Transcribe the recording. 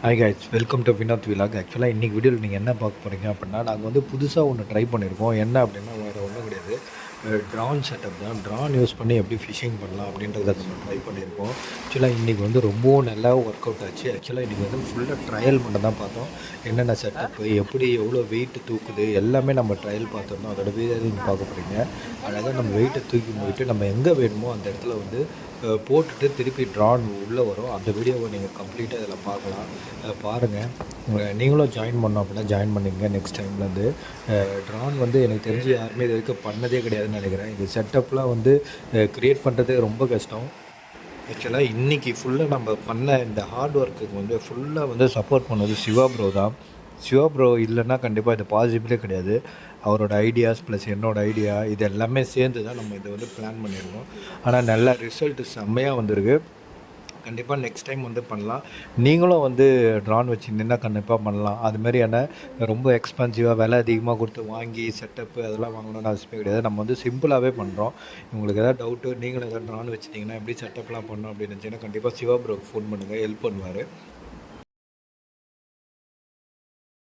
Hi guys, welcome to Vinod vlog. ஆக்சுவலாக இன்றைக்கி வீடியோவில் நீங்கள் என்ன பார்க்க போகிறீங்க அப்படின்னா, நாங்கள் வந்து புதுசாக ஒன்று ட்ரை பண்ணியிருக்கோம். என்ன அப்படின்னா வேறு ஒன்றும் கிடையாது. ட்ரான் செட்டப் தான். ட்ரான் யூஸ் பண்ணி எப்படி ஃபிஷிங் பண்ணலாம் அப்படின்றத ட்ரை பண்ணியிருக்கோம். ஆக்சுவலாக இன்றைக்கி வந்து ரொம்பவும் நல்லா ஒர்க் அவுட் ஆச்சு. ஆக்சுவலாக இன்றைக்கி வந்து ஃபுல்லாக ட்ரையல் மட்டும் தான் பார்த்தோம். என்னென்ன செட்டப்பு, எப்படி எவ்வளோ வெயிட்டு தூக்குது எல்லாமே நம்ம ட்ரையல் பார்த்துருந்தோம். அதோட வீடியோ நீங்கள் பார்க்க போகிறீங்க. அழகாக நம்ம வெயிட்டை தூக்கி போயிட்டு நம்ம எங்கே வேணுமோ அந்த இடத்துல வந்து போட்டுட்டு திருப்பி ட்ரான் உள்ளே வரும். அந்த வீடியோவை நீங்கள் கம்ப்ளீட்டாக இதில் பார்க்கலாம். பாருங்கள், நீங்களும் ஜாயின் பண்ணோம் அப்படின்னா ஜாயின் பண்ணிங்க. நெக்ஸ்ட் டைம்லேருந்து ட்ரான் வந்து எனக்கு தெரிஞ்சு யாருமே இது வரைக்கும் பண்ணதே கிடையாதுன்னு நினைக்கிறேன். இது செட்டப்லாம் வந்து க்ரியேட் பண்ணுறதே ரொம்ப கஷ்டம். ஆக்சுவலாக இன்றைக்கி ஃபுல்லாக நம்ம பண்ண இந்த ஹார்ட் ஒர்க்குக்கு வந்து ஃபுல்லாக வந்து சப்போர்ட் பண்ணது சிவா ப்ரோ தான். சிவா ப்ரோ இல்லைன்னா கண்டிப்பாக இது பாசிபிளே கிடையாது. அவரோட ஐடியாஸ் ப்ளஸ் என்னோடய ஐடியா இது எல்லாமே சேர்ந்து தான் நம்ம இதை வந்து பிளான் பண்ணியிருக்கோம். ஆனால் நல்ல ரிசல்ட்டு செம்மையாக வந்திருக்கு. கண்டிப்பாக நெக்ஸ்ட் டைம் வந்து பண்ணலாம். நீங்களும் வந்து ட்ரான் வச்சுருந்தீங்கன்னா கண்டிப்பாக பண்ணலாம். அதுமாரியான ரொம்ப எக்ஸ்பென்சிவாக விலை அதிகமாக கொடுத்து வாங்கி செட்டப்பு அதெல்லாம் வாங்கணும்னு அவசியமே கிடையாது. நம்ம வந்து சிம்பிளாகவே பண்ணுறோம். உங்களுக்கு எதாவது டவுட்டு, நீங்களும் எதாவது ட்ரான் வச்சுருந்தீங்கன்னா எப்படி செட்டப்லாம் பண்ணணும் அப்படின்னு நினச்சிங்கன்னா கண்டிப்பாக சிவா ப்ரோக்கு ஃபோன் பண்ணுங்கள், ஹெல்ப் பண்ணுவார்.